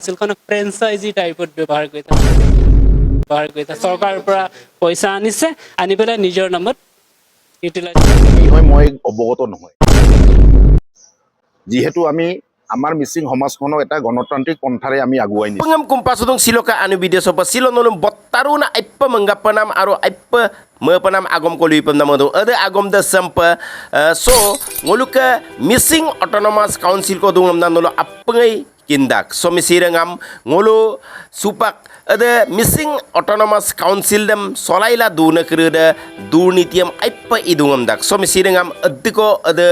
কাউন্সিলখনক franchisee টাইপত ব্যৱহাৰ কৰি চৰকাৰৰ পৰা পইচা আনিছে আনি পেলাই নিজৰ নামত ইউটিলাইজ কি হয় মই অৱগত নহয় যিহেতু আমি আমাৰ মিচিং সমাজখনক এটা গণতান্ত্ৰিক পন্থাৰে আমি আগুৱাই নিছো Pengam kumpasudong siloka anu video sopa silonolum botaruna aipa menggapanam aro aipa mepanam agom koli pemnamadu ada agom da sampa so ngoluka missing autonomous council ko dungam nanolo apengai kindak so misirangam ngolo supak ada missing autonomous council dam solaila duna kereda durnitiam aipa idungam dak so misirangam addiko ada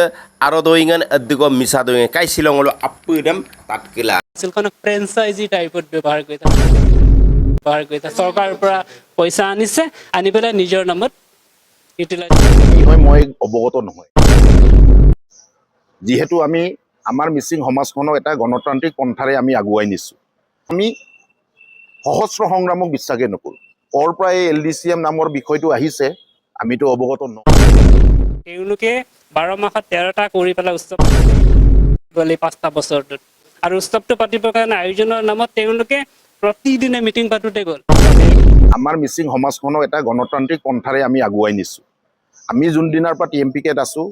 arodoingan addiko misadoingan kai silongolo appudam tatkila কাউন্সিলখনক franchisee টাইপত ব্যৱহাৰ কৰি চৰকাৰৰ পৰা পইচা আনিছে আনি পেলাই নিজৰ নামত ইউটিলাইজ কি হয় মই অৱগত নহয় যিহেতু আমি আমাৰ মিচিং সমাজখনক এটা গণতান্ত্ৰিক পন্থাৰে আমি আগুৱাই নিছো আমি সহস্ৰ সংগ্ৰামক বিশ্বাসে নকৰো কৰ পৰা এই LDCM নামৰ বিষয়টো আহিছে আমিতো অৱগত নহয় তেওঁলোকে 12 মাহত 13টা কৰি পেলাই উৎসৱ গ'লে 5টা বছৰটোত আৰু উৎসৱটো পাতিবৰ কাৰণে আয়োজনৰ নামত তেওঁলোকে প্ৰতিদিনে মিটিং পাতোতে গ'ল আমাৰ মিচিং সমাজখনক এটা গণতান্ত্ৰিক পন্থাৰে আমি আগুৱাই নিছো আমি যোন দিনাৰ পৰা TMPKত আছো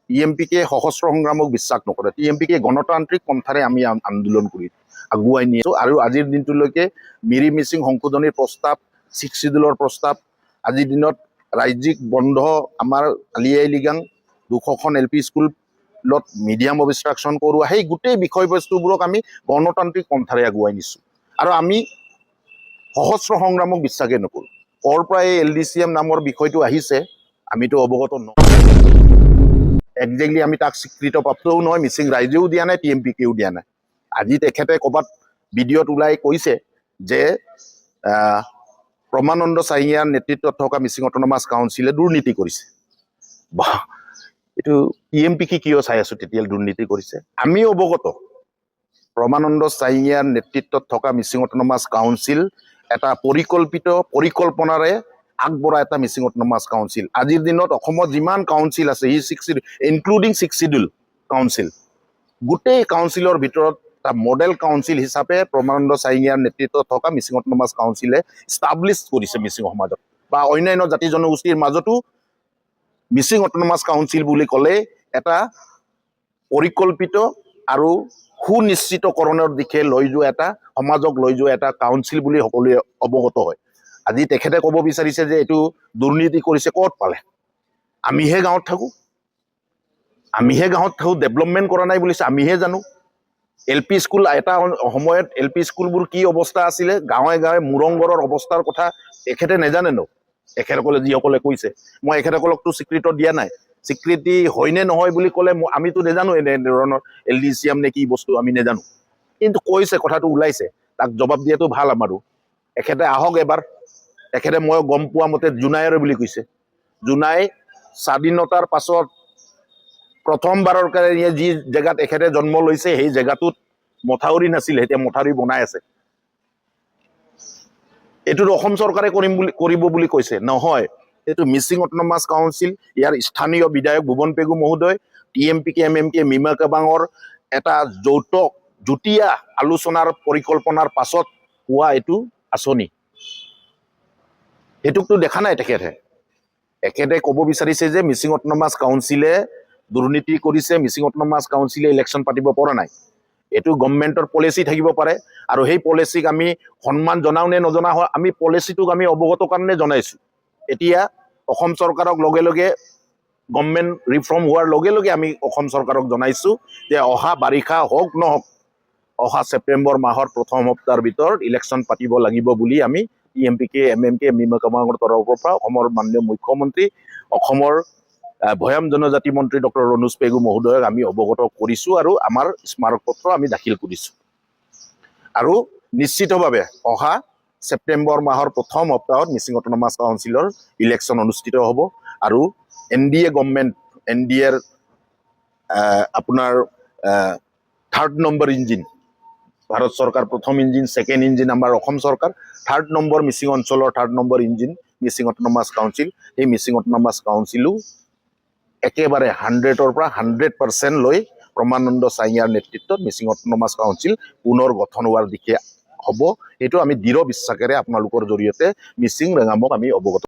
TMPK সহস্ৰ সংগ্ৰামক বিশ্বাস নকৰে TMPK গণতান্ত্ৰিক পন্থাৰে আমি আন্দোলন কৰি আগুৱাই নিছো আৰু আজিৰ দিনটোলৈকে মিৰি মিচিং সংশোধনীৰ প্ৰস্তাৱ 6 শিডিউলৰ প্ৰস্তাৱ আজিৰ দিনত ৰাজ্যিক বন্ধ আমাৰ আলিয়াই লিগাং 200খন LP স্কুল লত মিডিয়াম অবষ্ট্ৰাকশন কৰোৱা সেই গোটেই বিষয়বস্তুবোৰক আমি গণতান্ত্ৰিক পন্থাৰে আগুৱাই নিছো আৰু আমি সহস্ৰ সংগ্ৰামক বিশ্বাসে নকৰো কৰ পৰা এই LDCM নামৰ বিষয়টো আহিছে আমিতো অৱগত নহয় একজেক্টলি আমি তাক স্বীকৃত প্ৰাপ্তও নহয় মিচিং ৰাইজেও দিয়া নাই TMPKও দিয়া নাই আজি তেখেতে ক'ৰবাত ভিডিঅ'ত ওলাই কৈছে যে প্ৰমানন্দ চাহিয়াৰ নেতৃত্বত থকা মিচিং অট'নমাছ কাউন্সিলে দুৰ্নীতি কৰিছে বা এইটো TMPK কিয় চাই আছো তেতিয়া দুৰ্নীতি কৰিছে আমি অৱগত প্ৰমানন্দ চাহিয়াৰ নেতৃত্বত থকা মিচিং অট'নমাছ কাউন্সিল এটা পৰিকল্পনাৰে আগবঢ়া এটা মিচিং অট'নমাছ কাউন্সিল আজিৰ দিনত অসমত যিমান কাউন্সিল আছে ইনক্লুডিং 6 শিডিউল কাউন্সিল গোটেই কাউন্সিলৰ ভিতৰত এটা মডেল কাউন্সিল হিচাপে প্ৰমানন্দ চাহিয়াৰ নেতৃত্বত থকা মিচিং অট'নমাছ কাউন্সিলে ইষ্টাব্লিছ কৰিছে মিচিং সমাজত বা অন্যান্য জাতি জনগোষ্ঠীৰ মাজতো মিচিং অট'নমাছ কাউন্সিল বুলি ক'লে এটা পৰিকল্পিত আৰু সুনিশ্চিতকৰণৰ দিশে লৈ যোৱা এটা সমাজক লৈ যোৱা এটা কাউন্সিল বুলি সকলোৱে অৱগত হয় আজি তেখেতে ক'ব বিচাৰিছে যে এইটো দুৰ্নীতি কৰিছে ক'ত পালে আমিহে গাঁৱত থাকো ডেভেলপমেণ্ট কৰা নাই বুলিছে আমিহে জানো LP স্কুল এটা সময়ত LP স্কুলবোৰ কি অৱস্থা আছিলে গাঁৱে গাঁৱে মুৰংগৰৰ অৱস্থাৰ কথা তেখেতে নেজানে ন তেখেতসকলে যিসকলে কৈছে মই এখেতসকলকতো স্বীকৃতি দিয়া নাই স্বীকৃতি হয়নে নহয় বুলি ক'লে আমিতো নেজানো এনে ধৰণৰ LDCM নে কি বস্তু আমি নেজানো কিন্তু কৈছে কথাটো ওলাইছে তাক জবাব দিয়াটো ভাল আমাৰো এখেতে আহক এবাৰ এখেতে মই গম পোৱা মতে জুনাইৰে বুলি কৈছে জুনাই স্বাধীনতাৰ পাছত প্ৰথমবাৰৰ কাৰণে যি জেগাত এখেতে জন্ম লৈছে সেই জেগাটোত মথাউৰি নাছিল এতিয়া মথাউৰি বনাই আছে এইটো অসম চৰকাৰে কৰিব বুলি কৈছে নহয় এইটো মিচিং অট'নমাছ কাউন্সিল ইয়াৰ স্থানীয় বিধায়ক ভুৱন পেগু মহোদয় TMPK MMK মিমা কাবাঙৰ এটা যুটীয়া আলোচনাৰ পৰিকল্পনাৰ পাছত হোৱা এইটো আঁচনি সেইটোকতো দেখা নাই তেখেতে ক'ব বিচাৰিছে যে মিচিং অট'নমাছ কাউন্সিলে দুৰ্নীতি কৰিছে মিচিং অট'নমাছ কাউন্সিলে ইলেকশ্যন পাতিব পৰা নাই এইটো গভৰ্ণমেণ্টৰ পলিচি থাকিব পাৰে আৰু সেই পলিচিক আমি সন্মান জনাও নে নজনা হয় আমি পলিচিটোক আমি অৱগত কাৰণে জনাইছো এতিয়া অসম চৰকাৰক লগে লগে গভৰ্ণমেণ্ট ৰিফৰ্ম হোৱাৰ লগে লগে আমি অসম চৰকাৰক জনাইছো যে অহা বাৰিষা হওক নহওক অহা ছেপ্টেম্বৰ মাহৰ প্ৰথম সপ্তাহৰ ভিতৰত ইলেকশ্যন পাতিব লাগিব বুলি আমি TMPK MMK মিমা কাবাঙৰ তৰফৰ পৰা অসমৰ মাননীয় মুখ্যমন্ত্ৰী অসমৰ ভৈয়াম জনজাতি মন্ত্ৰী ডক্টৰ ৰণোজ পেগু মহোদয়ক আমি অৱগত কৰিছো আৰু আমাৰ স্মাৰক পত্ৰ আমি দাখিল কৰিছো আৰু নিশ্চিতভাৱে অহা ছেপ্টেম্বৰ মাহৰ প্ৰথম সপ্তাহত মিচিং অট'নমাছ কাউন্সিলৰ ইলেকশ্যন অনুষ্ঠিত হ'ব আৰু NDA গভৰ্ণমেণ্ট NDAৰ আপোনাৰ 3rd নম্বৰ ইঞ্জিন ভাৰত চৰকাৰ প্ৰথম ইঞ্জিন ছেকেণ্ড ইঞ্জিন আমাৰ অসম চৰকাৰ 3rd নম্বৰ মিচিং অঞ্চলৰ 3rd number engine Mising autonomous council এই মিচিং অট'নমাছ কাউন্সিলো একেবাৰে 100ৰ পৰা 100% লৈ প্ৰমানন্দ চাহিয়াৰ নেতৃত্বত মিচিং অট'নমাছ কাউন্সিল পুনৰ গঠন হোৱাৰ দিশে হ'ব, এইটো আমি দৃঢ় বিশ্বাসেৰে আপোনালোকৰ জৰিয়তে মিচিং ৰেঙামক আমি অৱগত